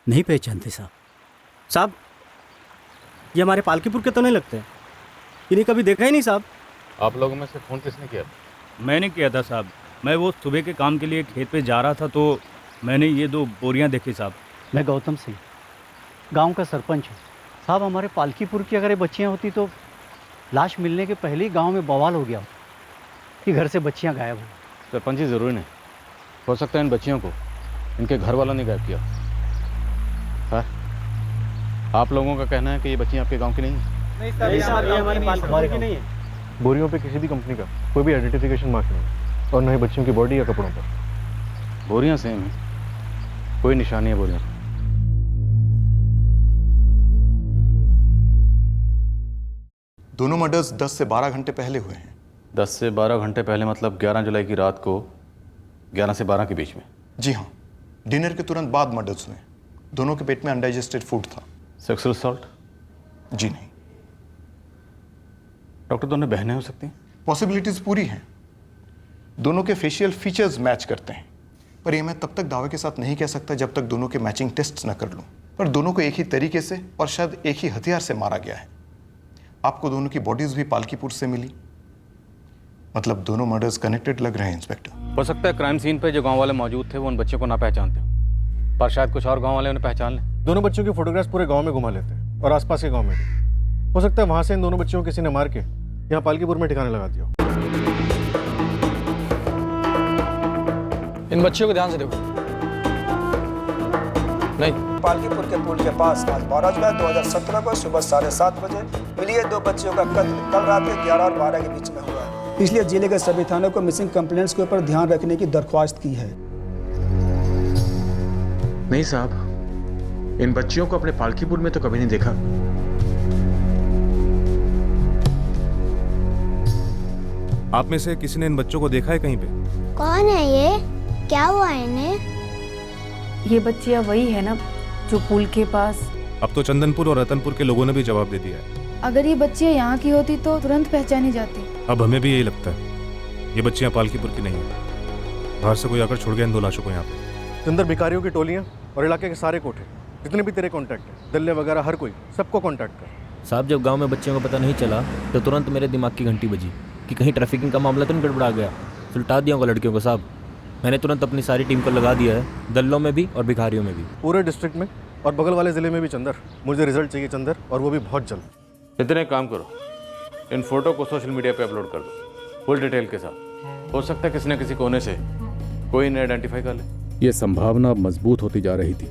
नहीं पहचानते साहब। साहब ये हमारे पालकीपुर के तो नहीं लगते? इन्हें कभी देखा ही नहीं साहब। आप लोगों में से फ़ोन किसने किया? मैंने किया था साहब। मैं वो सुबह के काम के लिए खेत पे जा रहा था तो मैंने ये 2 बोरियां देखी साहब। मैं गौतम सिंह गांव का सरपंच हूँ साहब। हमारे पालकीपुर की अगर ये बच्चियाँ होती तो लाश मिलने के पहले ही गांव में बवाल हो गया कि घर से बच्चियाँ गायब हो। सरपंच जी ज़रूरी नहीं, हो सकता है इन बच्चियों को इनके घर वालों ने गायब किया। हाँ, आप लोगों का कहना है कि ये बच्चियाँ आपके गांव की नहीं हैं? नहीं सर, ये हमारे पालकीपुर की नहीं है। बोरियों पे किसी भी कंपनी का कोई भी आइडेंटिफिकेशन मार्क नहीं और न ही बच्चियों की बॉडी या कपड़ों पर। बोरियाँ सेम हैं, कोई निशानी है बोरियों। दोनों मर्डर्स 10 से 12 घंटे पहले हुए हैं। 10 से 12 घंटे पहले मतलब 11 जुलाई की रात को 11 से 12 के बीच में? जी हाँ, डिनर के तुरंत बाद मर्डर्स हुए। दोनों के पेट में अनडाइजेस्टेड फूड था। Sexual assault? जी नहीं। डॉक्टर, दोनों बहनें हो सकती हैं? पॉसिबिलिटीज पूरी हैं। दोनों के फेशियल फीचर्स मैच करते हैं, पर यह मैं तब तक दावे के साथ नहीं कह सकता जब तक दोनों के मैचिंग टेस्ट्स न कर लूं। पर दोनों को एक ही तरीके से और शायद एक ही हथियार से मारा गया है। आपको दोनों की बॉडीज भी पालकीपुर से मिली, मतलब दोनों मर्डर्स कनेक्टेड लग रहे हैं इंस्पेक्टर। हो सकता है क्राइम सीन पे जो गांव वाले मौजूद थे वो उन बच्चों को ना पहचानते हो, पर शायद कुछ और गांव वाले उन्हें पहचान लें। दोनों बच्चों की फोटोग्राफ्स पूरे गांव में घुमा लेते हैं और आसपास के गांव में भी। हो सकता है वहां से इन दोनों बच्चियों को किसी ने मार के यहाँ पालकीपुर में ठिकाने लगा दिया। इन बच्चियों को ध्यान से देखो। नहीं, पालकीपुर के पुल के पास आज 12 जुलाई 2017 को सुबह 7:30 बजे मिली है 2 बच्चियों का कत्ल कल रात के 11 और 12 के बीच में हुआ है। इसलिए जिले के सभी थानों को मिसिंग कंप्लेंट्स के ऊपर ध्यान रखने की दरख्वास्त की है। नहीं साहब, इन बच्चियों को अपने पालकीपुर में तो कभी नहीं देखा। आप में से किसी ने इन बच्चों को देखा है कहीं पे? कौन है ये? क्या हुआ इन्हें? ये बच्चियां वही है ना जो पुल के पास। अब तो चंदनपुर और रतनपुर के लोगों ने भी जवाब दे दिया है। अगर ये बच्चियां यहाँ की होती तो तुरंत पहचानी जाती। अब हमें भी यही लगता है, ये बच्चियां पालकीपुर की नहीं है। बाहर से कोई आकर छोड़ गया इन 2 लाशों को यहाँ पे। अंदर भिखारियों की टोलियां और इलाके के सारे कोठे, जितने भी तेरे कॉन्टैक्ट हैं, दल्ले वगैरह, हर कोई, सबको कॉन्टैक्ट कर। साहब, जब गांव में बच्चियों को पता नहीं चला तो तुरंत मेरे दिमाग की घंटी बजी कि कहीं ट्रैफिकिंग का मामला तो नहीं गड़बड़ा गया। सुलटा दिया होगा लड़कियों को साहब। मैंने तुरंत अपनी सारी टीम को लगा दिया है, दल्लों में भी और भिखारियों में भी। पूरे डिस्ट्रिक्ट में और बगल वाले ज़िले में भी चंदर। मुझे रिजल्ट चाहिए चंदर, और वो भी बहुत जल्द। इतने काम करो, इन फोटो को सोशल मीडिया पे अपलोड कर दो फुल डिटेल के साथ। हो सकता है किसी न किसी कोने से कोई इन्हें आइडेंटिफाई कर ले। ये संभावना अब मजबूत होती जा रही थी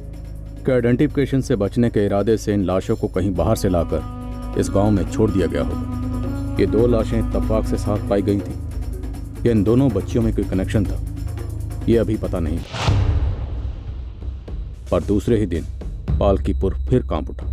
कि आइडेंटिफिकेशन से बचने के इरादे से इन लाशों को कहीं बाहर से लाकर इस गांव में छोड़ दिया गया होगा। ये 2 लाशें इत्तेफाक से साथ पाई गई थी या इन दोनों बच्चियों में कोई कनेक्शन था, ये अभी पता नहीं। पर दूसरे ही दिन पालकीपुर फिर कांप उठा।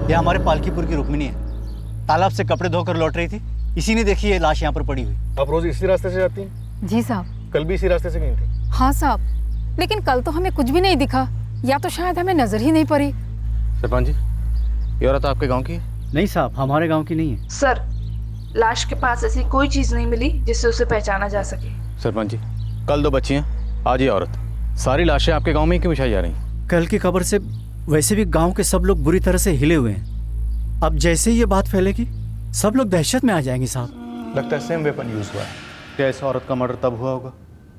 ये हमारे पालकीपुर की रुक्मिनी है। तालाब से कपड़े धोकर लौट रही थी, इसी ने देखी ये लाश यहाँ पर पड़ी हुई। आप रोज इसी रास्ते से जाती हैं? जी साहब। कल भी इसी रास्ते से गई थी? हाँ साहब, लेकिन कल तो हमें कुछ भी नहीं दिखा, या तो शायद हमें नजर ही नहीं पड़ी। सरपंच जी, ये औरत आपके गांव की है? नहीं साहब, हमारे गांव की नहीं है। सर, लाश के पास ऐसी कोई चीज नहीं मिली जिससे उसे पहचाना जा सके। सरपंच जी, कल 2 बच्चियां, आज ये औरत, सारी लाशें आपके गांव में ही क्यों बिछाई जा रही? कल की खबर से वैसे भी गांव के सब लोग बुरी तरह से हिले हुए हैं। अब जैसे ही ये बात फैलेगी सब लोग दहशत में आ जाएंगे साहब। लगता है सेम वेपन यूज हुआ है। क्या इस औरत का मर्डर तब हुआ होगा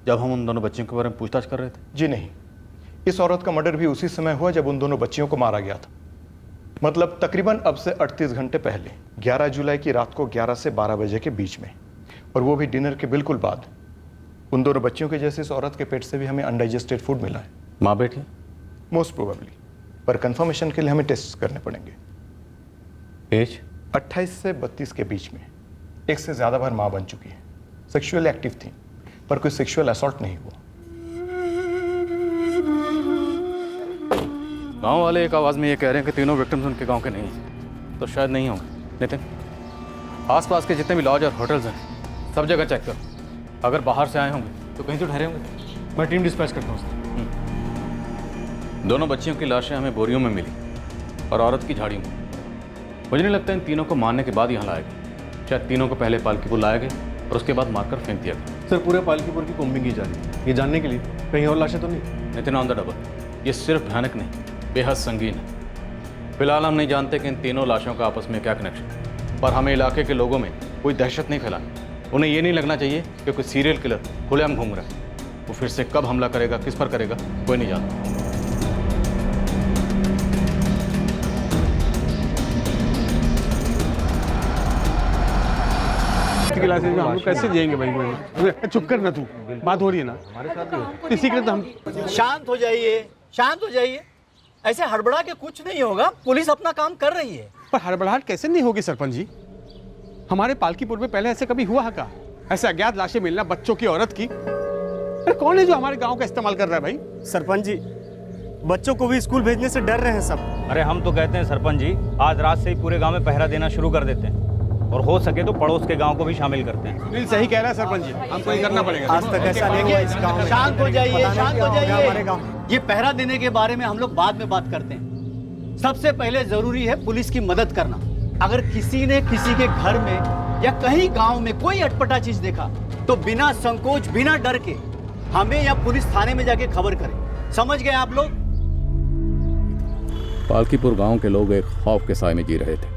जब हम उन दोनों बच्चियों के बारे में पूछताछ कर रहे थे? जी नहीं, इस औरत का मर्डर भी उसी समय हुआ जब उन दोनों बच्चियों को मारा गया था। मतलब तकरीबन अब से 38 घंटे पहले, 11 जुलाई की रात को 11 से 12 बजे के बीच में, और वो भी डिनर के बिल्कुल बाद। उन दोनों बच्चियों के जैसे इस औरत के पेट से भी हमें अनडाइजेस्टेड फूड मिला है। माँ बेटी? मोस्ट प्रोबेबली, पर कंफर्मेशन के लिए हमें टेस्ट करने पड़ेंगे। एज? 28 से 32 के बीच में। एक से ज़्यादा बार माँ बन चुकी है। सेक्सुअल एक्टिव थी, पर कोई सेक्सुअल असॉल्ट नहीं हुआ। गांव वाले एक आवाज़ में ये कह रहे हैं कि तीनों विक्टिम्स उनके गांव के नहीं हैं। तो शायद नहीं होंगे। नितिन, आसपास के जितने भी लॉज और होटल्स हैं सब जगह चेक करो। अगर बाहर से आए होंगे तो कहीं तो ठहरे होंगे। मैं टीम डिस्पैच करता हूँ सर। दोनों बच्चियों की लाशें हमें बोरियों में मिली और औरत की झाड़ियों में। मुझे नहीं लगता इन तीनों को मारने के बाद यहाँ लाया गया। शायद तीनों को पहले पालकीपुर लाया गया और उसके बाद मारकर फेंक दिया गया। सर पूरे पालकीपुर की कोम्बिंग की जा रही है, ये जानने के लिए कहीं और लाशें तो नहीं। नितिन ऑन द डबल, ये सिर्फ भयानक नहीं, बेहद संगीन है। फिलहाल हम नहीं जानते कि इन तीनों लाशों का आपस में क्या कनेक्शन है, पर हमें इलाके के लोगों में कोई दहशत नहीं फैलानी। उन्हें ये नहीं लगना चाहिए कि कोई सीरियल किलर खुलेआम घूम रहा है। वो फिर से कब हमला करेगा, किस पर करेगा, कोई नहीं जानता। क्लासेस में हम लोग कैसे जाएंगे भाई? चुप कर ना, तू बात हो रही है ना, इसी के लिए तो हम। शांत हो जाइए, शांत हो जाइए। ऐसे हड़बड़ा के कुछ नहीं होगा, पुलिस अपना काम कर रही है। पर हड़बड़ाहट कैसे नहीं होगी सरपंच जी? हमारे पालकीपुर में पहले ऐसे कभी हुआ है क्या? ऐसे अज्ञात लाशें मिलना, बच्चों की, औरत की। अरे कौन है जो हमारे गांव का इस्तेमाल कर रहा है भाई? सरपंच जी, बच्चों को भी स्कूल भेजने से डर रहे हैं सब। अरे हम तो कहते हैं सरपंच जी, आज रात से ही पूरे गांव में पहरा देना शुरू कर देते हैं और हो सके तो पड़ोस के गांव को भी शामिल करते हैं। सुनील सही कह रहा है सरपंच जी, हमको ये करना पड़ेगा। आज तक ऐसा नहीं हुआ इस गांव में। शांत हो जाइए, शांत हो हमारे जाइए। गांव। ये पहरा देने के बारे में हम लोग बाद में बात करते हैं। सबसे पहले जरूरी है पुलिस की मदद करना। अगर किसी ने किसी के घर में या कहीं गांव में कोई अटपटा चीज देखा तो बिना संकोच, बिना डर के हमें या पुलिस थाने में जाके खबर करें। समझ गए आप लोग? पालकीपुर गांव के लोग एक खौफ के साए में जी रहे थे।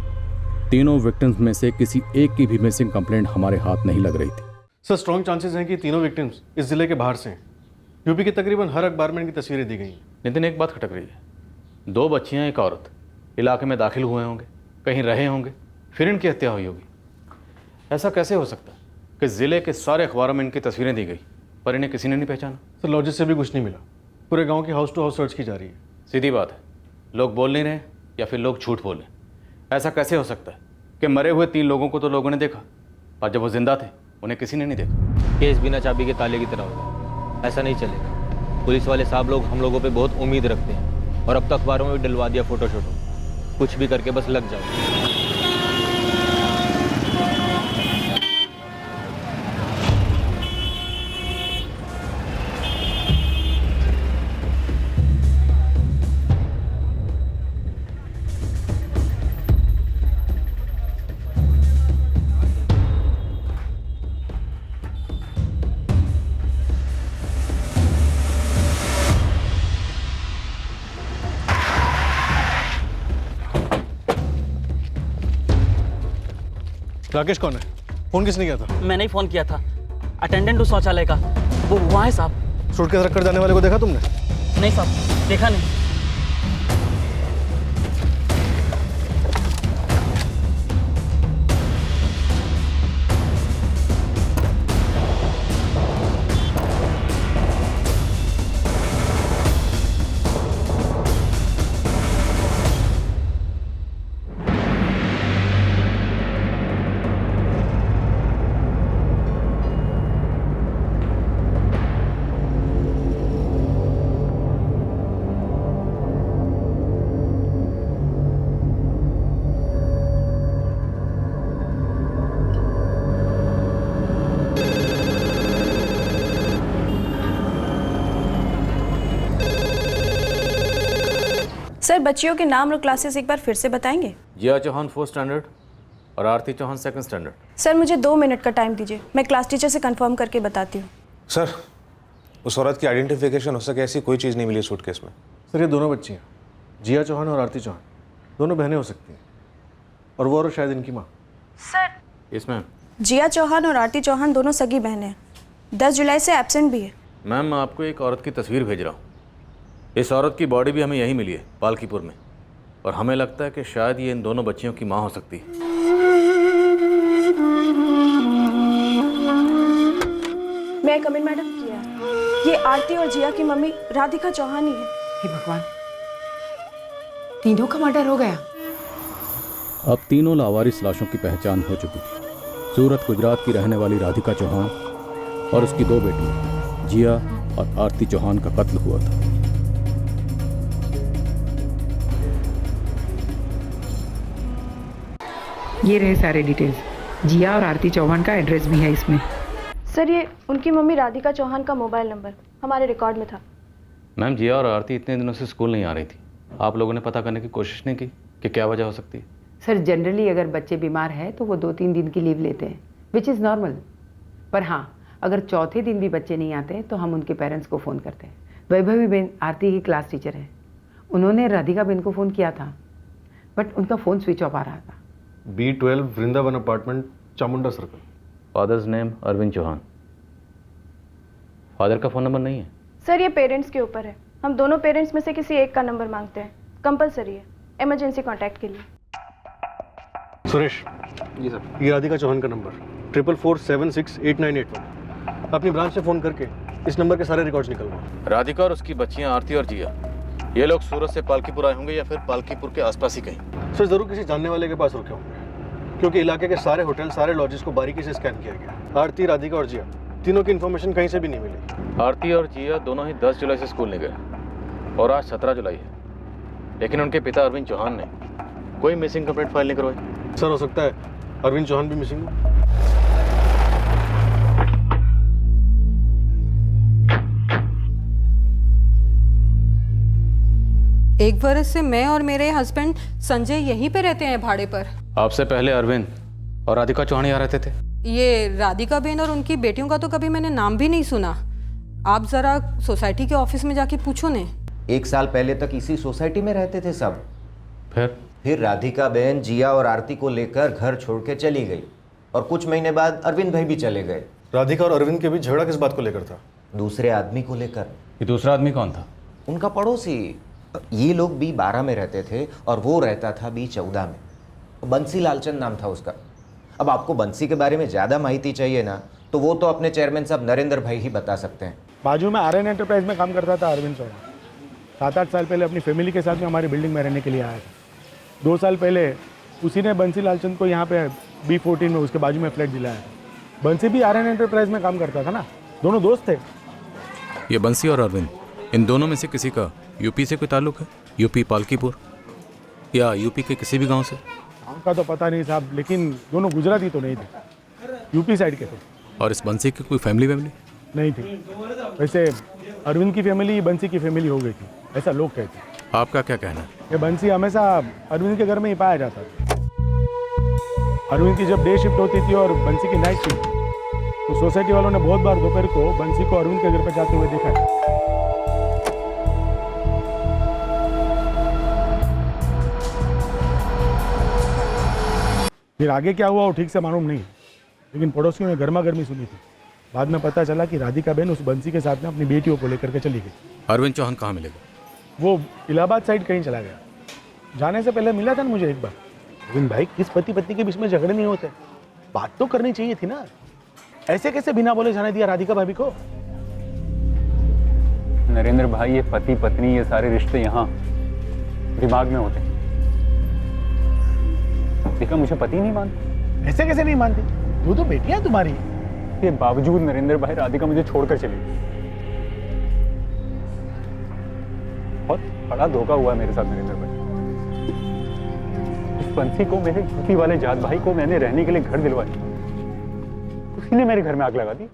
तीनों विक्टिम्स में से किसी एक की भी मिसिंग कंप्लेंट हमारे हाथ नहीं लग रही थी। सर स्ट्रॉन्ग चांसेस हैं कि तीनों विक्टिम्स इस जिले के बाहर से हैं। यूपी की तकरीबन हर अखबार में इनकी तस्वीरें दी गई हैं। नितिन, एक बात खटक रही है। 2 बच्चियां, एक औरत इलाके में दाखिल हुए होंगे, कहीं रहे होंगे, फिर इनकी हत्या हुई होगी। ऐसा कैसे हो सकता है कि जिले के सारे अखबारों में इनकी तस्वीरें दी गई पर इन्हें किसी ने नहीं पहचाना? सर लॉजिस्ट से भी कुछ नहीं मिला। पूरे गांव की हाउस टू हाउस सर्च की जा रही है। सीधी बात है, लोग बोल नहीं रहे या फिर लोग झूठ बोल रहे। ऐसा कैसे हो सकता है कि मरे हुए 3 लोगों को तो लोगों ने देखा और जब वो जिंदा थे उन्हें किसी ने नहीं देखा? केस बिना चाबी के ताले की तरह होगा, ऐसा नहीं चलेगा। पुलिस वाले साहब लोग हम लोगों पे बहुत उम्मीद रखते हैं और अब तो अखबारों में भी डलवा दिया फोटो शोटो। कुछ भी करके बस लग जाओ। राकेश कौन है? फोन किसने किया था? मैंने ही फोन किया था, अटेंडेंट उस शौचालय का। वो वहाँ है साहब। सूटकेस रख कर जाने वाले को देखा तुमने? नहीं साहब, देखा नहीं। सर बच्चियों के नाम और क्लासेस एक बार फिर से बताएंगे? जिया चौहान 4th स्टैंडर्ड और आरती चौहान 2nd स्टैंडर्ड। सर मुझे 2 मिनट का टाइम दीजिए, मैं क्लास टीचर से कंफर्म करके बताती हूँ। सर उस औरत की आइडेंटिफिकेशन हो सके ऐसी कोई चीज़ नहीं मिली सूटकेस में। सर ये दोनों बच्ची हैं, जिया चौहान और आरती चौहान। दोनों बहनें हो सकती हैं और वो और शायद इनकी माँ। सर इसमें जिया चौहान और आरती चौहान दोनों सगी बहनें हैं। 10 जुलाई से एब्सेंट भी है। मैम मैं आपको एक औरत की तस्वीर भेज रहा हूँ। इस औरत की बॉडी भी हमें यहीं मिली है, पालकीपुर में, और हमें लगता है कि शायद ये इन दोनों बच्चियों की माँ हो सकती है। मैं कमिन मैडम? ये आरती और जिया की मम्मी राधिका चौहान ही है। हे भगवान, तीनों का मर्डर हो गया। अब तीनों लावारिस लाशों की पहचान हो चुकी थी। सूरत गुजरात की रहने वाली राधिका चौहान और उसकी 2 बेटियां जिया और आरती चौहान का कत्ल हुआ था। ये रहे सारे डिटेल्स। जिया और आरती चौहान का एड्रेस भी है इसमें। सर ये उनकी मम्मी राधिका चौहान का मोबाइल नंबर हमारे रिकॉर्ड में था। मैम, जिया और आरती इतने दिनों से स्कूल नहीं आ रही थी। आप लोगों ने पता करने की कोशिश नहीं की कि क्या वजह हो सकती है? सर जनरली अगर बच्चे बीमार हैं तो वो 2-3 दिन की लीव लेते हैं, विच इज़ नॉर्मल। पर हाँ, अगर चौथे दिन भी बच्चे नहीं आते तो हम उनके पेरेंट्स को फ़ोन करते हैं। वैभवी बेन आरती की क्लास टीचर है, उन्होंने राधिका बेन को फ़ोन किया था बट उनका फ़ोन स्विच ऑफ आ रहा था। B12 Vrindavan apartment, Chamunda circle. Father's name Arvind Chauhan. Father का फ़ोन नंबर नहीं है? सर ये पेरेंट्स के ऊपर है, हम दोनों पेरेंट्स में से किसी एक का नंबर मांगते हैं, कंपलसरी है इमरजेंसी कॉन्टैक्ट के लिए। सुरेश जी सर। ये राधिका चौहान का नंबर 44468981। अपनी ब्रांच से फ़ोन करके इस नंबर के सारे रिकॉर्ड्स निकलवा। राधिका और उसकी बच्चियां आरती और जिया, ये लोग सूरत से पालकीपुर आए होंगे या फिर पालकीपुर के आसपास ही कहीं? सर ज़रूर किसी जानने वाले के पास रुके होंगे, क्योंकि इलाके के सारे होटल, सारे लॉजेस को बारीकी से स्कैन किया गया। आरती, राधिका और जिया तीनों की इन्फॉर्मेशन कहीं से भी नहीं मिली। आरती और जिया दोनों ही 10 जुलाई से स्कूल नहीं गए और आज 17 जुलाई है, लेकिन उनके पिता अरविंद चौहान ने कोई मिसिंग कंप्लेंट फाइल नहीं करवाई। सर हो सकता है अरविंद चौहान भी मिसिंग हो। एक बरस से मैं और मेरे हस्बैंड संजय यहीं पे रहते हैं भाड़े पर। आपसे पहले अरविंद और राधिका चौहान यहाँ रहते थे? ये राधिका बेन और उनकी बेटियों का तो कभी मैंने नाम भी नहीं सुना। आप जरा सोसाइटी के ऑफिस में जाके पूछो ने। 1 साल पहले तक इसी सोसाइटी में रहते थे सब। फिर राधिका बहन जिया और आरती को लेकर घर छोड़ के चली गई और कुछ महीने बाद अरविंद भाई भी चले गए। राधिका और अरविंद के बीच झगड़ा किस बात को लेकर था? दूसरे आदमी को लेकर। ये दूसरा आदमी कौन था? उनका पड़ोसी। ये लोग B12 में रहते थे और वो रहता था B14 में। बंसी लालचंद नाम था उसका। अब आपको बंसी के बारे में ज़्यादा माहिती चाहिए ना, तो वो तो अपने चेयरमैन साहब नरेंद्र भाई ही बता सकते हैं। बाजू में RN एंटरप्राइज में काम करता था अरविंद चौहान। 7-8 साल पहले अपनी फैमिली के साथ में हमारी बिल्डिंग में रहने के लिए आया था। 2 साल पहले उसी ने बंसी लालचंद को यहाँ पे B14 में उसके बाजू में फ्लैट दिलाया। बंसी भी RN एंटरप्राइज में काम करता था ना, दोनों दोस्त थे। ये बंसी और अरविंद, इन दोनों में से किसी का यूपी से कोई ताल्लुक है? यूपी पालकीपुर या यूपी के किसी भी गांव से? गाँव का तो पता नहीं साहब, लेकिन दोनों गुजराती तो नहीं थे, यूपी साइड के थे। और इस बंसी की कोई फैमिली नहीं थी। वैसे अरविंद की फैमिली बंसी की फैमिली हो गई थी, ऐसा लोग कहते हैं। आपका क्या कहना है? ये बंसी हमेशा अरविंद के घर में ही पाया जाता था। अरविंद की जब डे शिफ्ट होती थी और बंसी की नाइट शिफ्ट, तो सोसाइटी वालों ने बहुत बार दोपहर को बंसी को अरविंद के घर पर जाते हुए देखा है। फिर आगे क्या हुआ वो ठीक से मालूम नहीं, लेकिन पड़ोसियों ने गर्मा गर्मी सुनी थी। बाद में पता चला कि राधिका बहन उस बंसी के साथ में अपनी बेटियों को लेकर के चली गई। अरविंद चौहान कहाँ मिलेगा? वो इलाहाबाद साइड कहीं चला गया। जाने से पहले मिला था ना मुझे एक बार। अरविंद भाई, किस पति पत्नी के बीच में झगड़े नहीं होते, बात तो करनी चाहिए थी ना। ऐसे कैसे बिना बोले जाने दिया राधिका भाभी को? नरेंद्र भाई, ये पति पत्नी ये सारे रिश्ते यहाँ दिमाग में होते हैं। देखा, मुझे पति नहीं मानती। ऐसे कैसे नहीं मानती? वो तो बेटियां तुम्हारी। ये बावजूद नरेंद्र भाई राधिका मुझे छोड़कर चली गई। बहुत बड़ा धोखा हुआ मेरे साथ नरेंद्र भाई। इस बंसी को, मेरे यूपी वाले जात भाई को मैंने रहने के लिए घर दिलवाया, उसी ने मेरे घर में आग लगा दी।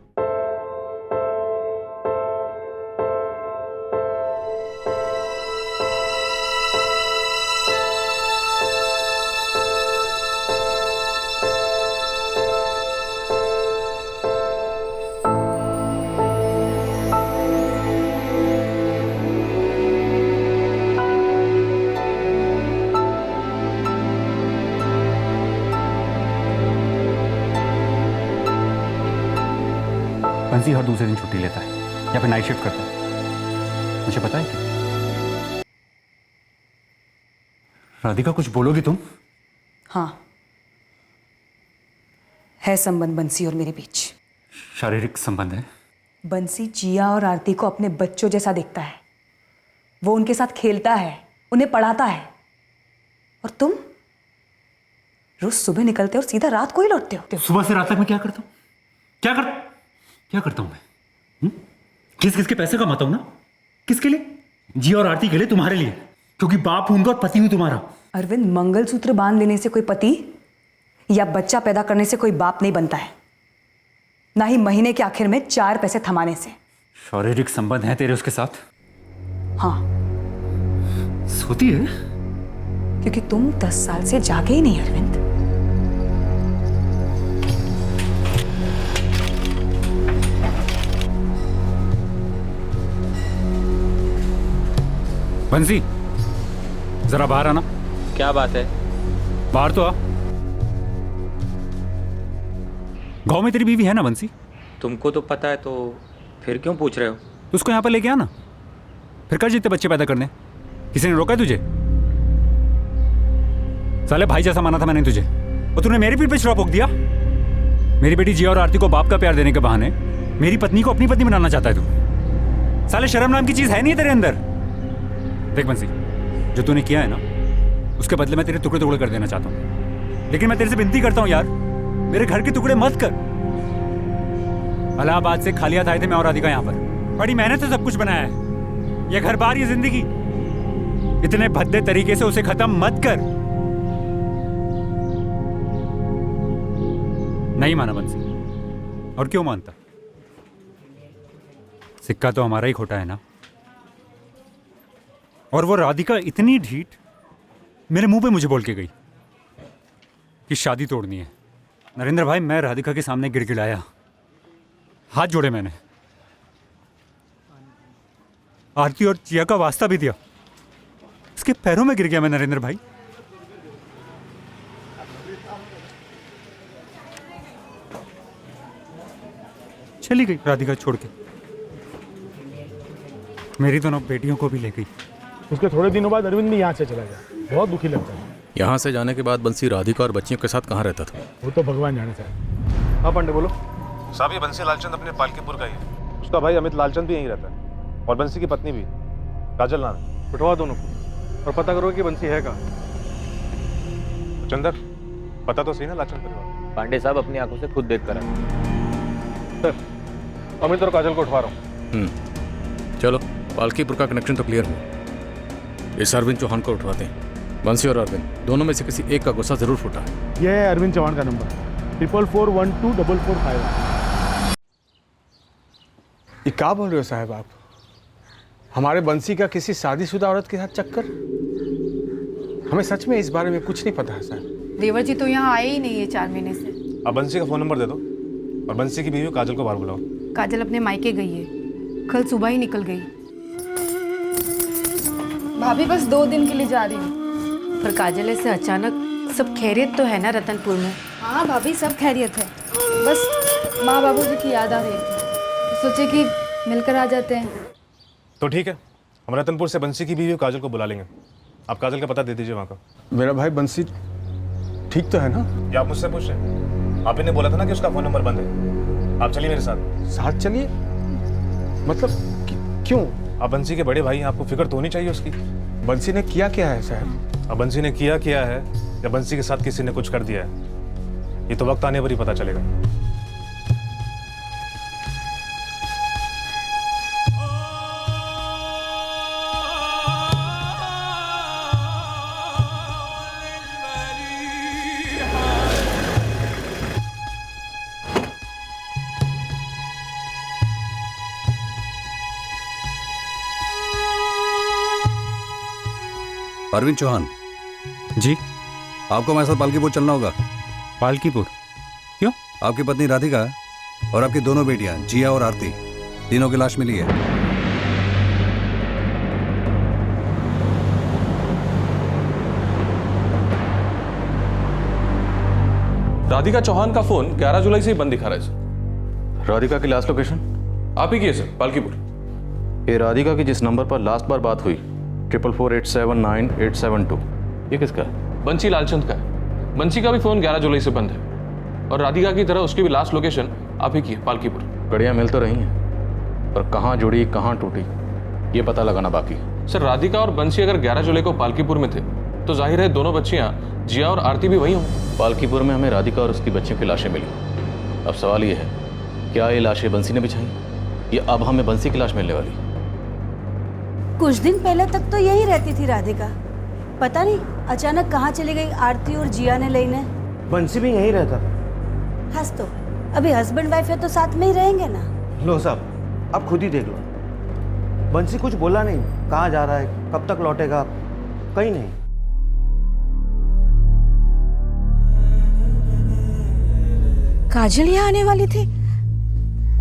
बंसी हर दूसरे दिन छुट्टी लेता है या फिर नाइट शिफ्ट करता है, मुझे पता है कि। राधिका, कुछ बोलोगी तुम? हाँ, है संबंध बंसी और मेरे बीच। शारीरिक संबंध है? बंसी जिया और आरती को अपने बच्चों जैसा देखता है। वो उनके साथ खेलता है, उन्हें पढ़ाता है। और तुम रोज सुबह निकलते हो और सीधा रात को ही लौटते हो। सुबह से रात तक मैं क्या करता हूँ? क्या करता हूँ मैं? किस किस के पैसे कमाता हूँ ना? किसके लिए? जिया और आरती के लिए, तुम्हारे लिए, क्योंकि बाप हूं उनका और पति हूं तुम्हारा। अरविंद, मंगलसूत्र बांध लेने से कोई पति या बच्चा पैदा करने से कोई बाप नहीं बनता है, ना ही महीने के आखिर में 4 पैसे थमाने से। शारीरिक संबंध है तेरे उसके साथ? हाँ, सोती है क्योंकि तुम 10 साल से जागे ही नहीं अरविंद। बंसी, जरा बाहर आना। क्या बात है? बाहर तो आ। गांव में तेरी बीवी है ना बंसी? तुमको तो पता है, तो फिर क्यों पूछ रहे हो? तो उसको यहाँ पर लेके आना, फिर कर जितने बच्चे पैदा करने। किसी ने रोका है तुझे? साले भाई जैसा माना था मैंने तुझे, और तूने मेरी पीठ पे छुरा पोक दिया। मेरी बेटी जिया और आरती को बाप का प्यार देने के बहाने मेरी पत्नी को अपनी पत्नी बनाना चाहता है तू। साले शर्म नाम की चीज है नहीं तेरे अंदर। देख बंसी, जो तूने किया है ना, उसके बदले मैं तेरे टुकड़े टुकड़े कर देना चाहता हूँ, लेकिन मैं तेरे से विनती करता हूँ यार, मेरे घर के टुकड़े मत कर। इलाहाबाद से खाली हाथ आए थे मैं और राधिका यहाँ पर, बड़ी मेहनत से सब कुछ बनाया है। ये घर बार, ये जिंदगी, इतने भद्दे तरीके से उसे खत्म मत कर। नहीं माना बंसी, और क्यों मानता? सिक्का तो हमारा ही खोटा है ना। और वो राधिका इतनी ढीठ मेरे मुंह पे मुझे बोल के गई कि शादी तोड़नी है। नरेंद्र भाई, मैं राधिका के सामने गिड़गिड़ाया, हाथ जोड़े मैंने, आरती और जिया का वास्ता भी दिया, उसके पैरों में गिर गया मैं नरेंद्र भाई। चली गई राधिका छोड़ के, मेरी दोनों बेटियों को भी ले गई। उसके थोड़े दिनों बाद अरविंद भी यहाँ से चला गया, बहुत दुखी लगता है। यहाँ से जाने के बाद बंसी राधिका और बच्चियों के साथ कहाँ रहता था? वो तो भगवान जाने साहब। हाँ पांडे बोलो। साहब, ये बंसी लालचंद अपने पालकीपुर का ही है। उसका भाई अमित लालचंद भी यहीं रहता है, और बंसी की पत्नी भी, काजल नाम है। उठवा दोनों को और पता करो कि बंसी है कहाँ। चंदर, पता तो सही ना लालचंद परिवार? पांडे साहब अपनी आंखों से खुद देख कर आए। सर, अमित और काजल को उठवा रहा हूँ। चलो, पालकीपुर का कनेक्शन तो क्लियर हुआ। इस अरविंद चौहान को उठवाते हैं। बंसी और अरविंद दोनों में से किसी एक का गुस्सा जरूर फूटा है। यह है अरविंद चौहान का नंबर, 44412445। ये क्या बोल रहे हो साहब आप? हमारे बंसी का किसी शादीशुदा औरत के साथ चक्कर? हमें सच में इस बारे में कुछ नहीं पता है साहब। देवर जी तो यहाँ आए ही नहीं है 4 महीने से। आप बंसी का फोन नंबर दे दो, और बंसी की बीवी काजल को बाहर बुलाओ। काजल अपने मायके गई है, कल सुबह ही निकल गई। भाभी बस 2 दिन के लिए जा रही हूँ। पर काजल ऐसे अचानक, सब खैरियत तो है ना रतनपुर में? हाँ भाभी, सब खैरियत है, बस माँ बाबूजी की याद आ रही थी, सोचे कि मिलकर आ जाते हैं। तो ठीक है, हम रतनपुर से बंसी की बीवी काजल को बुला लेंगे। आप काजल का पता दे दीजिए वहाँ का। मेरा भाई बंसी ठीक तो है ना? या आप मुझसे पूछ रहे हैं? आप ही ने बोला था ना कि उसका फोन नंबर बंद है। आप चलिए मेरे साथ। साथ चलिए? मतलब क्यों? आप बंसी के बड़े भाई हैं, आपको फिक्र तो होनी चाहिए उसकी। बंसी ने किया क्या है साहब? अब बंसी ने किया है या बंसी के साथ किसी ने कुछ कर दिया है, ये तो वक्त आने पर ही पता चलेगा। अरविंद चौहान जी, आपको हमारे साथ पालकीपुर चलना होगा। पालकीपुर क्यों? आपकी पत्नी राधिका और आपकी दोनों बेटियां जिया और आरती, तीनों की लाश मिली है। राधिका चौहान का फोन 11 जुलाई से ही बंद दिखा रहा है सर। राधिका की लास्ट लोकेशन आप ही की है सर, पालकीपुर। ये राधिका की जिस नंबर पर लास्ट बार बात हुई 444879 ये किसका है? बंसी लालचंद का है। बंसी का भी फोन 11 जुलाई से बंद है, और राधिका की तरह उसकी भी लास्ट लोकेशन आप ही की है, पालकीपुर। कड़ियाँ मिल तो रही हैं, पर कहाँ जुड़ी कहाँ टूटी ये पता लगाना बाकी। सर, राधिका और बंसी अगर 11 जुलाई को पालकीपुर में थे तो जाहिर है दोनों बच्चियां जिया और आरती भी वही होंगी। पालकीपुर में हमें राधिका और उसकी बच्चियों की लाशें मिली। अब सवाल ये है, क्या ये लाशें बंसी ने बिछाई या अब हमें बंसी की लाश मिलने वाली? कुछ दिन पहले तक तो यही रहती थी राधिका, पता नहीं अचानक कहाँ चली गई आरती और जिया ने लेने। बंसी भी यहीं रहता था। हंस तो अभी हस्बैंड वाइफ है तो साथ में ही रहेंगे ना। लो साहब, आप खुद ही देख लो। बंसी कुछ बोला नहीं, कहाँ जा रहा है, कब तक लौटेगा, कहीं नहीं। काजल यहाँ आने वाली थी,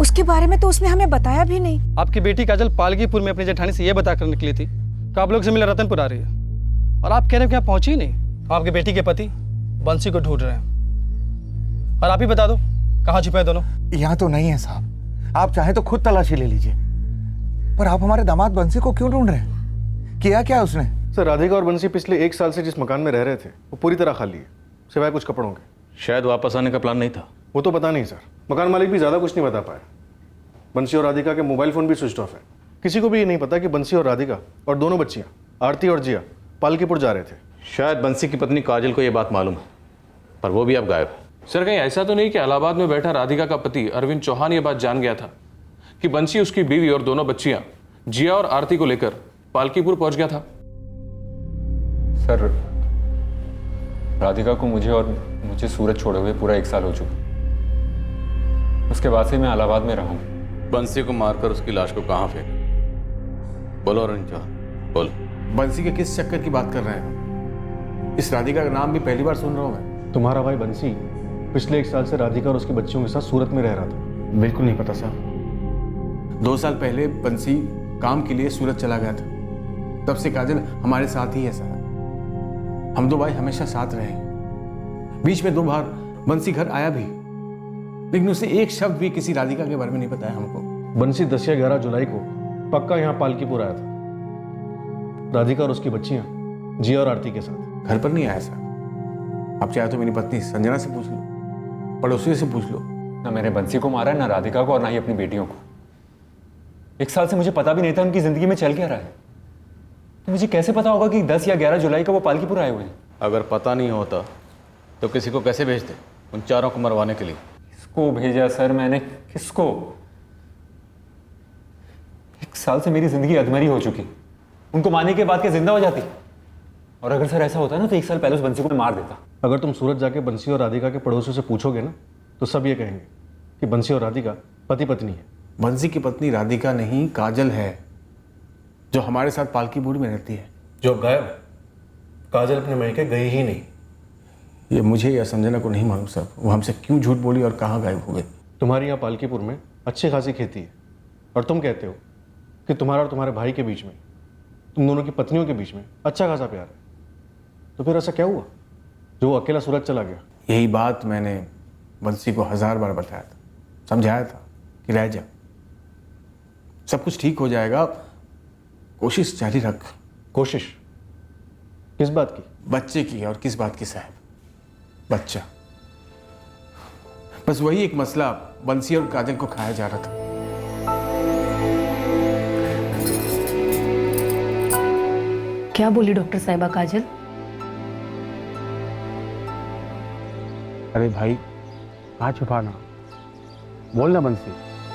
उसके बारे में तो उसने हमें बताया भी नहीं। आपकी बेटी काजल पालकीपुर में अपनी जेठानी से यह बताकर निकली थी कि आप लोग से मिले रतनपुर आ रही है, और आप कह रहे हो कि आप पहुंची ही नहीं। आपके बेटी के पति बंसी को ढूंढ रहे हैं, और आप ही बता दो कहाँ छुपे हैं दोनों। यहाँ तो नहीं है साहब, आप चाहे तो खुद तलाशी ले लीजिए। पर आप हमारे दामाद बंसी को क्यों ढूंढ रहे हैं? किया क्या उसने? सर, राधिका और बंसी पिछले 1 साल से जिस मकान में रह रहे थे वो पूरी तरह खाली है, सिवाय कुछ कपड़ों के। शायद वापस आने का प्लान नहीं था। वो तो पता नहीं सर, मकान मालिक भी ज़्यादा कुछ नहीं बता पाए। बंसी और राधिका के मोबाइल फ़ोन भी स्विच ऑफ है। किसी को भी ये नहीं पता कि बंसी और राधिका और दोनों बच्चियाँ आरती और जिया पालकीपुर जा रहे थे। शायद बंसी की पत्नी काजल को यह बात मालूम है, पर वो भी अब गायब है। सर कहीं ऐसा तो नहीं कि इलाहाबाद में बैठा राधिका का पति अरविंद चौहान ये बात जान गया था कि बंसी उसकी बीवी और दोनों बच्चियां जिया और आरती को लेकर पालकीपुर पहुंच गया था? सर, राधिका को मुझे सूरत छोड़े हुए पूरा 1 साल हो चुका। उसके बाद से मैं इलाहाबाद में रहा हूं। बंसी को मारकर उसकी लाश को कहाँ फेंक? बोलो अरविंद चौहान, बोल। बंसी के किस चक्कर की बात कर रहे हैं? इस राधिका का नाम भी पहली बार सुन रहा हूं मैं। तुम्हारा भाई बंसी पिछले 1 साल से राधिका और उसकी बच्चियों के साथ सूरत में रह रहा था। बिल्कुल नहीं पता साहब। 2 साल पहले बंसी काम के लिए सूरत चला गया था, तब से काजल हमारे साथ ही है साहब। हम 2 भाई हमेशा साथ रहे। बीच में 2 बार बंसी घर आया भी, लेकिन उसे एक शब्द भी किसी राधिका के बारे में नहीं बताया हमको। बंसी 10 या 11 जुलाई को पक्का यहाँ पालकीपुर आया था, राधिका और उसकी बच्चियां जिया और आरती के साथ। घर पर नहीं आया साहब। आप चाहे तो मेरी पत्नी संजना से पूछ लो, पड़ोसियों से पूछ लो। ना मैंने बंसी को मारा है, ना राधिका को, और ना ही अपनी बेटियों को। 1 साल से मुझे पता भी नहीं था उनकी जिंदगी में चल क्या रहा है। तो मुझे कैसे पता होगा कि 10 या 11 जुलाई को वो पालकीपुर आए हुए हैं? अगर पता नहीं होता तो किसी को कैसे भेजते उन चारों को मरवाने के लिए? किसको भेजा सर मैंने, किसको? 1 साल से मेरी जिंदगी अधमरी हो चुकी। उनको मारने के बाद क्या जिंदा हो जाती? और अगर सर ऐसा होता ना तो 1 साल पहले उस बंसी को मार देता। अगर तुम सूरत जाके बंसी और राधिका के पड़ोसियों से पूछोगे ना, तो सब ये कहेंगे कि बंसी और राधिका पति पत्नी है। बंसी की पत्नी राधिका नहीं, काजल है, जो हमारे साथ पालकीपुर में रहती है। जो गायब, काजल अपने मैके गई ही नहीं। ये मुझे या संजना को नहीं मालूम साहब, वो हमसे क्यों झूठ बोली और कहाँ गायब हो गए। तुम्हारी यहाँ पालकीपुर में अच्छी खासी खेती है, और तुम कहते हो कि तुम्हारा और तुम्हारे भाई के बीच में, तुम दोनों की पत्नियों के बीच में अच्छा खासा प्यार है। तो फिर ऐसा क्या हुआ जो वो अकेला सूरत चला गया? यही बात मैंने बंसी को 1000 बार बताया था, समझाया था कि रह जा, सब कुछ ठीक हो जाएगा, कोशिश जारी रख। कोशिश किस बात की? बच्चे की। और किस बात की साहब? बच्चा। बस वही एक मसला बंसी और काजल को खाया जा रहा था। क्या बोली डॉक्टर साहिबा काजल? अरे भाई, कहाँ छुपाना, बोलना बंसी।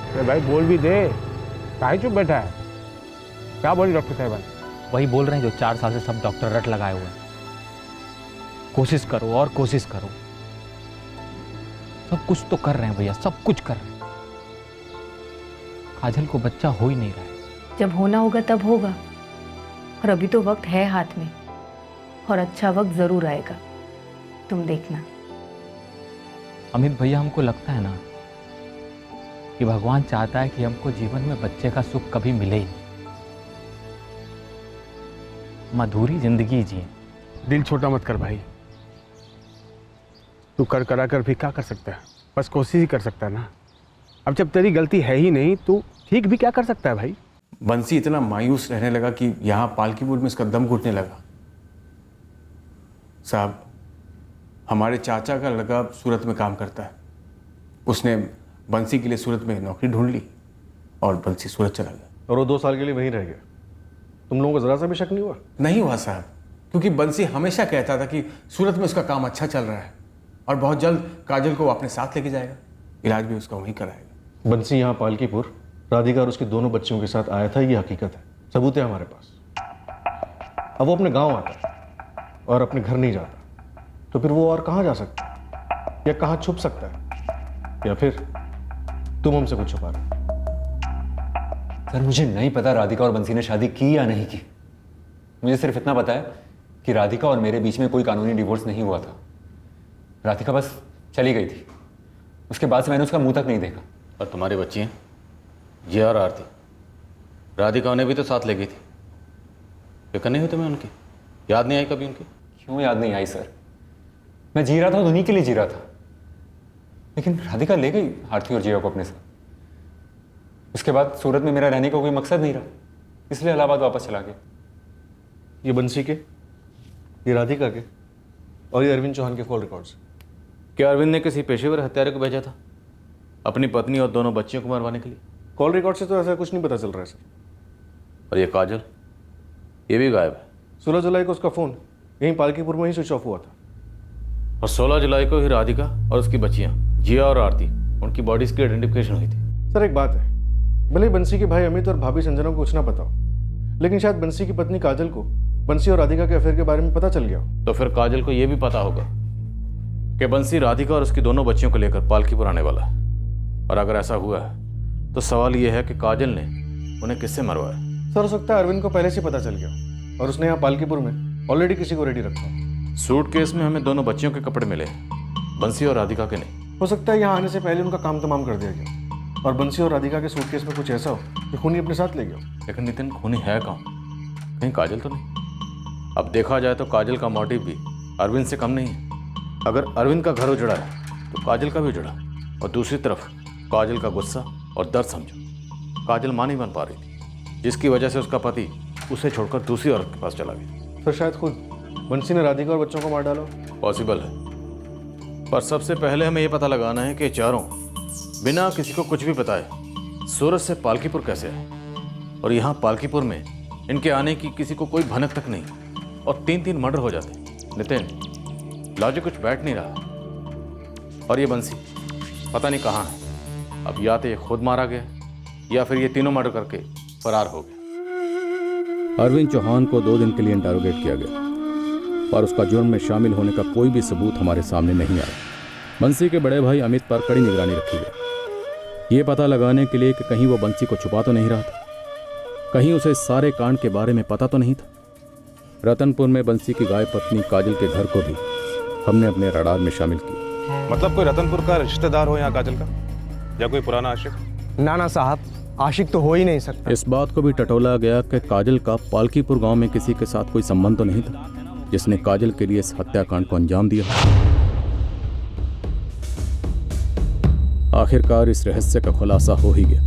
अरे भाई बोल भी दे, काहे चुप बैठा है? क्या बोली डॉक्टर साहिबा? वही बोल रहे हैं जो 4 साल से सब डॉक्टर रट लगाए हुए हैं। कोशिश करो और कोशिश करो, सब कुछ तो कर रहे हैं भैया, सब कुछ कर रहे हैं। काजल को बच्चा हो ही नहीं रहा है। जब होना होगा तब होगा, और अभी तो वक्त है हाथ में, और अच्छा वक्त जरूर आएगा, तुम देखना। अमित भैया, हमको लगता है ना कि भगवान चाहता है कि हमको जीवन में बच्चे का सुख कभी मिले ही नहीं, मधुरी जिंदगी जिए। दिल छोटा मत कर भाई, तू कर करा कर भी क्या कर सकता है? बस कोशिश ही कर सकता है ना। अब जब तेरी गलती है ही नहीं, तू ठीक भी क्या कर सकता है भाई? बंसी इतना मायूस रहने लगा कि यहाँ पालकीपुर में उसका दम घुटने लगा। साहब, हमारे चाचा का लड़का सूरत में काम करता है, उसने बंसी के लिए सूरत में नौकरी ढूंढ ली और बंसी सूरत चला गया। और वो 2 साल के लिए वहीं रह गया। तुम लोगों को जरा सा भी शक नहीं हुआ? नहीं हुआ साहब, क्योंकि बंसी हमेशा कहता था कि सूरत में उसका काम अच्छा चल रहा है और बहुत जल्द काजल को अपने साथ लेके जाएगा, इलाज भी उसका वहीं कराएगा। बंसी यहाँ पालकीपुर राधिका और उसकी दोनों बच्चियों के साथ आया था, ये हकीकत है, सबूत है हमारे पास। अब वो अपने गांव आता है और अपने घर नहीं जाता, तो फिर वो और कहाँ जा सकता? या कहाँ छुप सकता है, या फिर तुम हमसे कुछ छुपा रहे हो? सर मुझे नहीं पता राधिका और बंसी ने शादी की या नहीं की। मुझे सिर्फ इतना पता है कि राधिका और मेरे बीच में कोई कानूनी डिवोर्स नहीं हुआ था। राधिका बस चली गई थी, उसके बाद से मैंने उसका मुंह तक नहीं देखा। और तुम्हारी बच्ची हैं जिया और आरती, राधिका उन्हें भी तो साथ ले गई थी। फिक्र नहीं हुई तुम्हें उनकी? याद नहीं आई कभी उनकी? क्यों याद नहीं आई सर? मैं जी रहा था, उन्हीं के लिए जी रहा था। लेकिन राधिका ले गई आरती और जिया को अपने साथ। उसके बाद सूरत में मेरा रहने का कोई मकसद नहीं रहा, इसलिए इलाहाबाद वापस चला गया। ये बंसी के, ये राधिका के और ये अरविंद चौहान के कॉल रिकॉर्ड्स। क्या अरविंद ने किसी पेशेवर हत्यारे को भेजा था अपनी पत्नी और दोनों बच्चियों को मरवाने के लिए? कॉल रिकॉर्ड से तो ऐसा कुछ नहीं पता चल रहा है सर। और ये काजल, ये भी गायब है। 16 जुलाई को उसका फ़ोन यहीं पालकीपुर में ही स्विच ऑफ हुआ था। और 16 जुलाई को ही राधिका और उसकी बच्चियां जिया और आरती, उनकी बॉडीज की आइडेंटिफिकेशन हुई थी। सर एक बात है, भले ही बंसी के भाई अमित और भाभी संजना को कुछ ना पता हो, लेकिन शायद बंसी की पत्नी काजल को बंसी और राधिका के अफेयर के बारे में पता चल गया हो। तो फिर काजल को यह भी पता होगा कि बंसी राधिका और उसकी दोनों बच्चियों को लेकर पालकीपुर आने वाला है। और अगर ऐसा हुआ है तो सवाल यह है कि काजल ने उन्हें किससे मरवाया? सर हो सकता है अरविंद को पहले से पता चल गया हो और उसने यहाँ पालकीपुर में ऑलरेडी किसी को रेडी रखा हो। सूटकेस में हमें दोनों बच्चियों के कपड़े मिले, बंसी और राधिका के नहीं। हो सकता है यहाँ आने से पहले उनका काम तमाम कर दिया गया और बंसी और राधिका के सूटकेस में कुछ ऐसा हो कि खूनी अपने साथ ले गया हो। लेकिन नितिन, खूनी है कहाँ? कहीं काजल तो नहीं? अब देखा जाए तो काजल का मोटिव भी अरविंद से कम नहीं है। अगर अरविंद का घर उजड़ा है तो काजल का भी उजड़ा। और दूसरी तरफ काजल का गुस्सा और दर्द समझो। काजल मां नहीं बन पा रही थी, जिसकी वजह से उसका पति उसे छोड़कर दूसरी औरत के पास चला गया। तो शायद खुद बंसी ने राधिका और बच्चों को मार डालो। पॉसिबल है, पर सबसे पहले हमें यह पता लगाना है कि चारों बिना किसी को कुछ भी बताए सूरत से पालकीपुर कैसे आए। और यहाँ पालकीपुर में इनके आने की किसी को कोई भनक तक नहीं, और 3-3 मर्डर हो जाते। नितिन, लॉजिक कुछ बैठ नहीं रहा। और ये बंसी पता नहीं कहाँ है। अब या तो ये खुद मारा गया या फिर ये तीनों मर्डर करके फरार हो गया। अरविंद चौहान को 2 दिन के लिए इंटरोगेट किया गया, पर उसका जुर्म में शामिल होने का कोई भी सबूत हमारे सामने नहीं आया। बंसी के बड़े भाई अमित पर कड़ी निगरानी रखी गई, ये पता लगाने के लिए कि कहीं वो बंसी को छुपा तो नहीं रहा था, कहीं उसे सारे कांड के बारे में पता तो नहीं था। रतनपुर में बंसी की गाय पत्नी काजल के घर को भी हमने अपने रडार में शामिल किया। मतलब कोई रतनपुर का रिश्तेदार हो यहाँ काजल का, या कोई पुराना आशिक? ना साहब, आशिक तो हो ही नहीं सकता। इस बात को भी टटोला गया कि काजल का पालकीपुर गांव में किसी के साथ कोई संबंध तो नहीं था जिसने काजल के लिए इस हत्याकांड को अंजाम दिया। आखिरकार इस रहस्य का खुलासा हो ही गया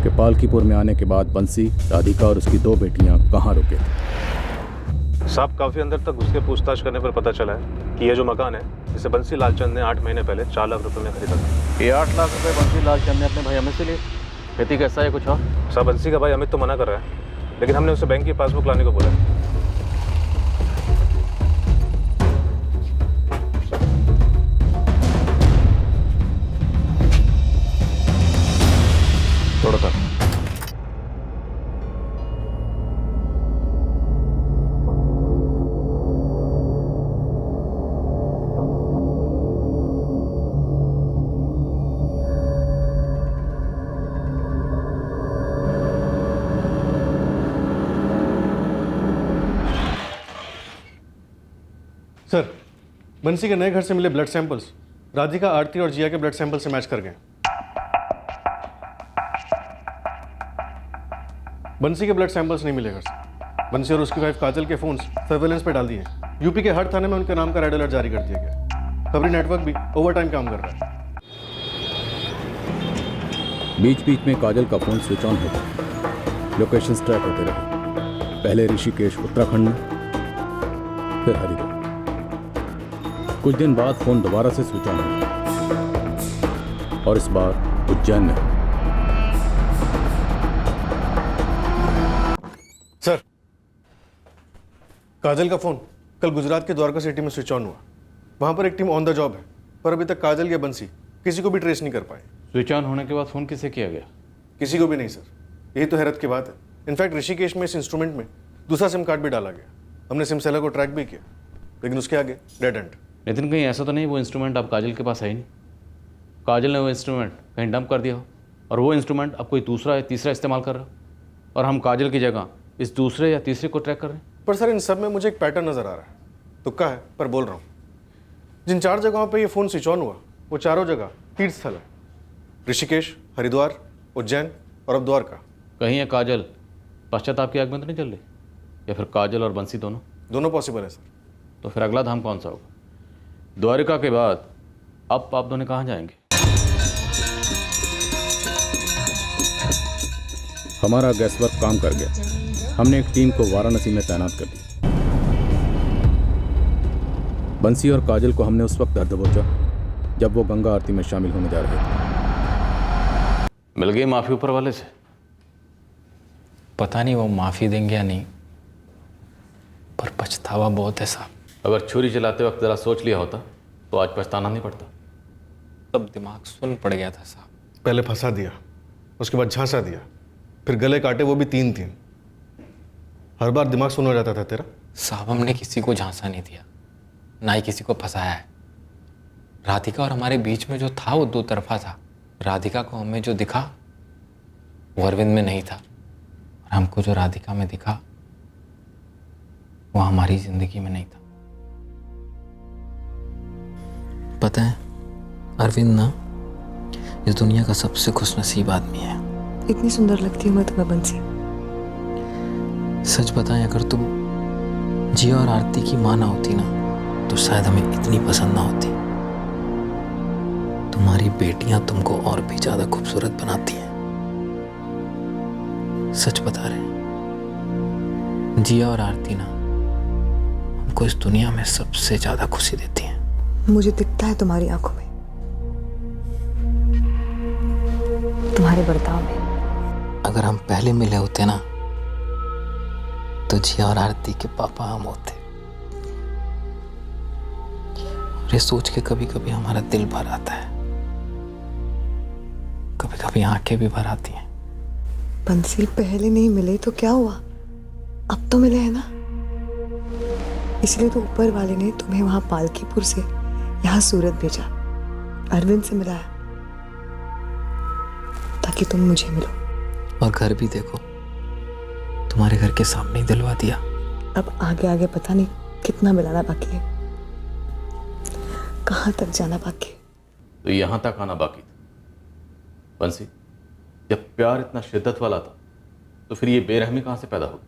कि पालकीपुर में आने के बाद बंसी, राधिका और उसकी 2 बेटियां कहाँ रुके थे। साहब, काफी अंदर तक उसके पूछताछ करने पर पता चला है कि ये जो मकान है इसे बंसी लालचंद ने 8 महीने पहले 4 लाख रुपए में खरीदा था। ये 8 लाख रुपए बंसी लालचंद ने अपने भाई अमित से लिए। खेती कैसा है कुछ? साहब, बंसी का भाई अमित तो मना कर रहा है, लेकिन हमने उसे बैंक की पासबुक लाने को बोला है। थोड़ा तक सर, बंसी के नए घर से मिले ब्लड सैंपल्स राधिका, आरती और जिया के ब्लड सैंपल से मैच कर गए। बंसी के ब्लड सैंपल्स नहीं मिले घर से। बंसी और उसकी वाइफ काजल के फोन्स सर्वेलेंस पे डाल दिए। यूपी के हर थाने में उनके नाम का रेड अलर्ट जारी कर दिया गया। खबरी नेटवर्क भी ओवरटाइम काम कर रहा है। बीच बीच में काजल का फोन स्विच ऑन होता, लोकेशंस ट्रैक होते रहे। पहले ऋषिकेश उत्तराखंड में, फिर हरिद्वार। कुछ दिन बाद फोन दोबारा से स्विच ऑन हुआ और इस बार उज्जैन में। सर, काजल का फोन कल गुजरात के द्वारका सिटी में स्विच ऑन हुआ। वहां पर एक टीम ऑन द जॉब है, पर अभी तक काजल या बंसी किसी को भी ट्रेस नहीं कर पाए। स्विच ऑन होने के बाद फोन किसे किया गया? किसी को भी नहीं सर, यही तो हैरत की बात है। इनफैक्ट ऋषिकेश में इस इंस्ट्रूमेंट में दूसरा सिम कार्ड भी डाला गया। हमने सिम सेलर को ट्रैक भी किया, लेकिन उसके आगे डेड एंड। नितिन, कहीं ऐसा तो नहीं वो इंस्ट्रूमेंट अब काजल के पास है ही नहीं? काजल ने वो इंस्ट्रूमेंट कहीं डंप कर दिया हो और वो इंस्ट्रूमेंट अब कोई दूसरा या तीसरा इस्तेमाल कर रहा हो, और हम काजल की जगह इस दूसरे या तीसरे को ट्रैक कर रहे हैं। पर सर इन सब में मुझे एक पैटर्न नज़र आ रहा है। तुक्का है पर बोल रहा हूँ। जिन 4 जगहों पे ये फ़ोन स्विच ऑन हुआ वो चारों जगह तीर्थ स्थल है। ऋषिकेश, हरिद्वार, उज्जैन और अब द्वारका। कहीं ये काजल पश्चाताप की आग में तो नहीं चल रही, या फिर काजल और बंसी दोनों पॉसिबल है सर। तो फिर अगला धाम कौन सा होगा? द्वारिका के बाद अब आप दोनों कहाँ जाएंगे? हमारा गैसवर्क काम कर गया। हमने एक टीम को वाराणसी में तैनात कर दिया। बंसी और काजल को हमने उस वक्त दर्द दबोचा जब वो गंगा आरती में शामिल होने जा रहे थे। मिल गई माफी ऊपर वाले से? पता नहीं वो माफ़ी देंगे या नहीं, पर पछतावा बहुत है साहब। अगर छुरी चलाते वक्त ज़रा सोच लिया होता तो आज पछताना नहीं पड़ता। तब दिमाग सुन पड़ गया था साहब। पहले फंसा दिया, उसके बाद झांसा दिया, फिर गले काटे, वो भी 3-3। हर बार दिमाग सुन हो जाता था तेरा। साहब हमने किसी को झांसा नहीं दिया, ना ही किसी को फंसाया है। राधिका और हमारे बीच में जो था वो 2 तरफा था। राधिका को हमें जो दिखा वो अरविंद में नहीं था, और हमको जो राधिका में दिखा वो हमारी जिंदगी में नहीं था। पता है अरविंद ना इस दुनिया का सबसे खुशनसीब आदमी है। इतनी सुंदर लगती हूँ मैं तुम्हें बंसी। सच बताएं, अगर तुम जिया और आरती की माँ ना होती ना तो शायद हमें इतनी पसंद ना होती। तुम्हारी बेटियां तुमको और भी ज्यादा खूबसूरत बनाती हैं। सच बता रहे हैं, जिया और आरती ना हमको इस दुनिया में सबसे ज्यादा खुशी देती हैं। मुझे दिखता है तुम्हारी आंखों में, तुम्हारे बर्ताव में। अगर हम पहले मिले होते ना तो जिया और आरती के पापा हम होते। ये सोच के कभी कभी हमारा दिल भर आता है, कभी कभी आंखें भी भर आती हैं। बंसी, पहले नहीं मिले तो क्या हुआ, अब तो मिले हैं ना। इसलिए तो ऊपर वाले ने तुम्हें वहां पालकीपुर से यहाँ सूरत भेजा, अरविंद से मिलाया, ताकि तुम मुझे मिलो। और घर भी देखो, तुम्हारे घर के सामने ही दिलवा दिया। अब आगे आगे पता नहीं कितना मिलाना बाकी है, कहाँ तक जाना बाकी है। तो यहाँ तक आना बाकी था। बंसी, जब प्यार इतना शिद्दत वाला था तो फिर ये बेरहमी कहाँ से पैदा होगी?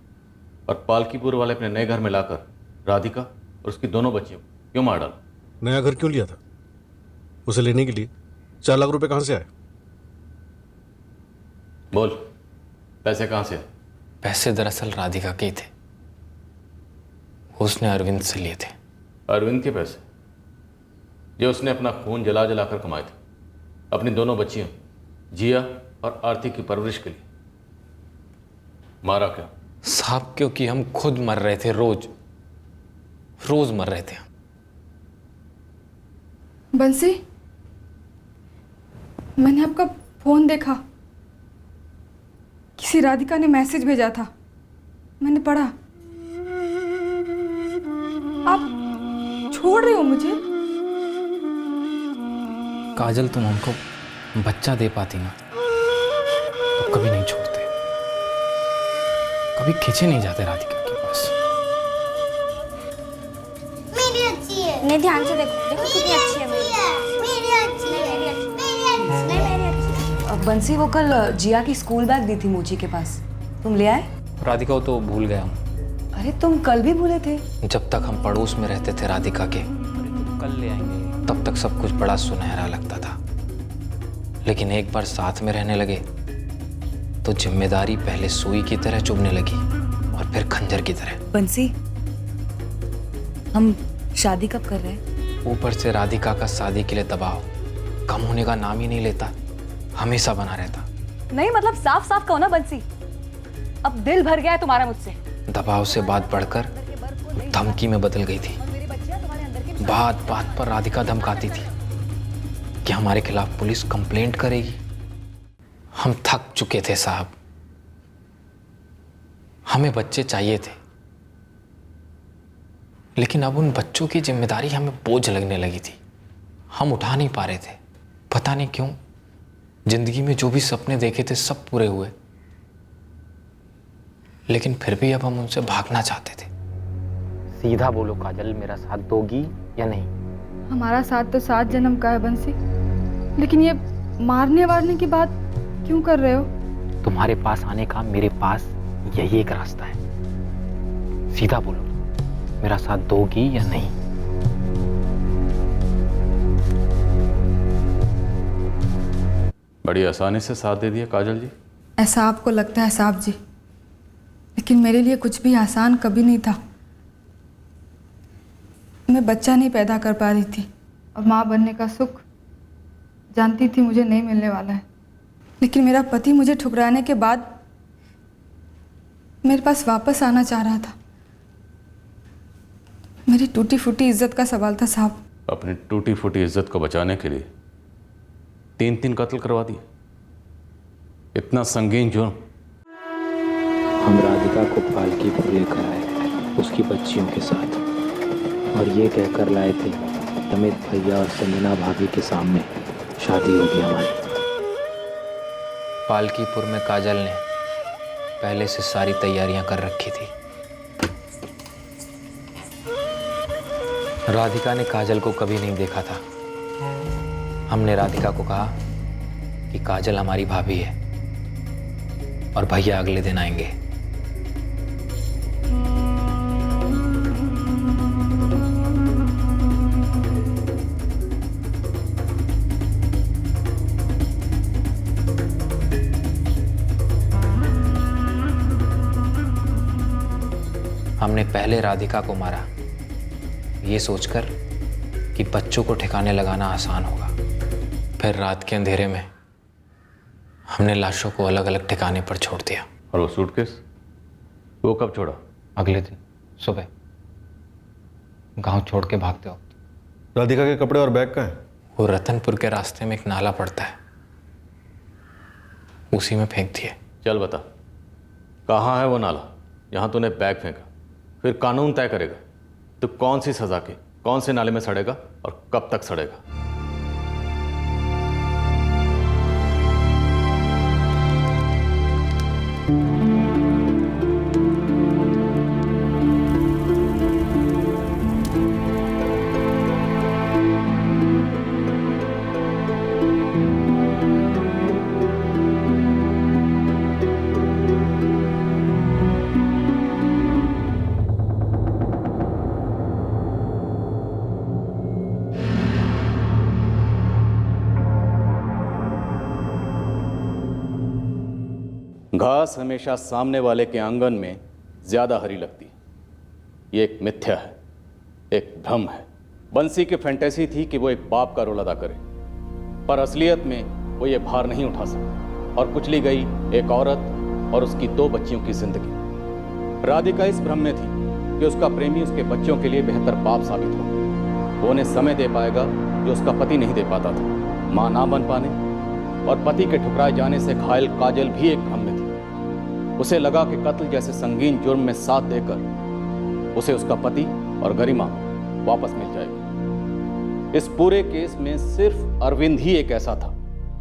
और पालकीपुर वाले अपने नए घर में लाकर राधिका और उसकी दोनों बच्चियों को क्यों मार डाला? नया घर क्यों लिया था? उसे लेने के लिए 4 लाख रुपए कहाँ से आए? बोल, पैसे कहाँ से आए? पैसे दरअसल राधिका के ही थे, उसने अरविंद से लिए थे। अरविंद के पैसे जो उसने अपना खून जला जला कर कमाए थे अपनी दोनों बच्चियों जिया और आरती की परवरिश के लिए। मारा क्या? साहब क्योंकि हम खुद मर रहे थे, रोज रोज मर रहे थे हम। बंसी, मैंने आपका फोन देखा, किसी राधिका ने मैसेज भेजा था, मैंने पढ़ा। आप छोड़ रहे हो मुझे? काजल, तुम हमको बच्चा दे पाती ना तो कभी नहीं छोड़ते, कभी खींचे नहीं जाते राधिका के पास। मेरी अच्छी है। नहीं, ध्यान से देखो, देखो कितनी अच्छी है मेरी अच्छी है। बंसी, वो कल जिया की स्कूल बैग दी थी मोची के पास, तुम ले आए? राधिका को तो भूल गया हूँ। अरे तुम कल भी भूले थे। जब तक हम पड़ोस में रहते थे राधिका के, कल ले आएंगे, तब तक सब कुछ बड़ा सुनहरा लगता था। लेकिन एक बार साथ में रहने लगे तो जिम्मेदारी पहले सुई की तरह चुभने लगी और फिर खंजर की तरह। बंसी, हम शादी कब कर रहे हैं? ऊपर से राधिका का शादी के लिए दबाव कम होने का नाम ही नहीं लेता, हमेशा बना रहता। नहीं, मतलब साफ साफ कहो ना बंसी, अब दिल भर गया है तुम्हारा मुझसे। दबाव से बात बढ़कर धमकी में बदल गई थी। बात बात पर राधिका धमकाती थी कि हमारे खिलाफ पुलिस कंप्लेंट करेगी। हम थक चुके थे साहब, हमें बच्चे चाहिए थे, लेकिन अब उन बच्चों की जिम्मेदारी हमें बोझ लगने लगी थी। हम उठा नहीं पा रहे थे, पता नहीं क्यों। जिंदगी में जो भी सपने देखे थे सब पूरे हुए, लेकिन फिर भी अब हम उनसे भागना चाहते थे। सीधा बोलो काजल, मेरा साथ दोगी या नहीं? हमारा साथ तो 7 जन्म का है बंसी, लेकिन ये मारने वारने की बात क्यों कर रहे हो? तुम्हारे पास आने का मेरे पास यही एक रास्ता है। सीधा बोलो, मेरा साथ दोगी या नहीं? बड़ी आसानी से साथ दे दिया काजल जी। ऐसा आपको लगता है साहब जी, लेकिन मेरे लिए कुछ भी आसान कभी नहीं था। मैं बच्चा नहीं पैदा कर पा रही थी और माँ बनने का सुख जानती थी मुझे नहीं मिलने वाला है। लेकिन मेरा पति मुझे ठुकराने के बाद मेरे पास वापस आना चाह रहा था। मेरी टूटी फूटी इज्जत का सवाल था साहब। अपनी टूटी फूटी इज्जत को बचाने के लिए 3 कत्ल करवा दिए। इतना संगीन जुर्म। हम राधिका को पालकीपुर लेकर आए उसकी बच्चियों के साथ, और ये कहकर लाए थे अमित भैया और संजना भाभी के सामने शादी होगी हमारी। पालकीपुर में काजल ने पहले से सारी तैयारियां कर रखी थी। राधिका ने काजल को कभी नहीं देखा था। हमने राधिका को कहा कि काजल हमारी भाभी है और भैया अगले दिन आएंगे। हमने पहले राधिका को मारा, ये सोचकर कि बच्चों को ठिकाने लगाना आसान होगा। फिर रात के अंधेरे में हमने लाशों को अलग अलग ठिकाने पर छोड़ दिया। और वो सूटकेस, वो कब छोड़ा? अगले दिन सुबह, गांव छोड़ के भागते वक्त। राधिका के कपड़े और बैग कहाँ हैं? वो रतनपुर के रास्ते में एक नाला पड़ता है, उसी में फेंक दिए। चल बता, कहाँ है वो नाला जहाँ तूने बैग फेंका? फिर कानून तय करेगा तो कौन सी सजा के कौन से नाले में सड़ेगा और कब तक सड़ेगा। घास हमेशा सामने वाले के आंगन में ज्यादा हरी लगती है। ये एक मिथ्या है, एक भ्रम है। बंसी की फैंटेसी थी कि वो एक बाप का रोल अदा करे, पर असलियत में वो ये भार नहीं उठा सका और कुचली गई एक औरत और उसकी 2 बच्चियों की जिंदगी। राधिका इस भ्रम में थी कि उसका प्रेमी उसके बच्चों के लिए बेहतर बाप साबित हो। वो उन्हें समय दे पाएगा जो उसका पति नहीं दे पाता था। मां ना बन पाने और पति के ठुकराए जाने से घायल काजल भी एक भ्रम में थी। उसे लगा कि कत्ल जैसे संगीन जुर्म में साथ देकर उसे उसका पति और गरिमा वापस मिल जाएगी। इस पूरे केस में सिर्फ अरविंद ही एक ऐसा था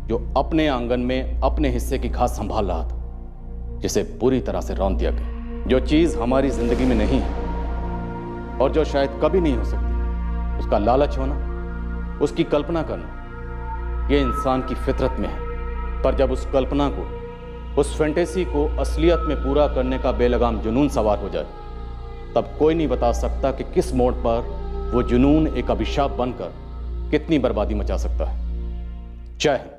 जो अपने आंगन में अपने हिस्से की घास संभाल रहा था, जिसे पूरी तरह से रौंद दिया गया। जो चीज हमारी जिंदगी में नहीं है और जो शायद कभी नहीं हो सकती, उसका लालच होना, उसकी कल्पना करना, यह इंसान की फितरत में है। पर जब उस कल्पना को, उस फैंटेसी को असलियत में पूरा करने का बेलगाम जुनून सवार हो जाए, तब कोई नहीं बता सकता कि किस मोड़ पर वो जुनून एक अभिशाप बनकर कितनी बर्बादी मचा सकता है। जय हिंद।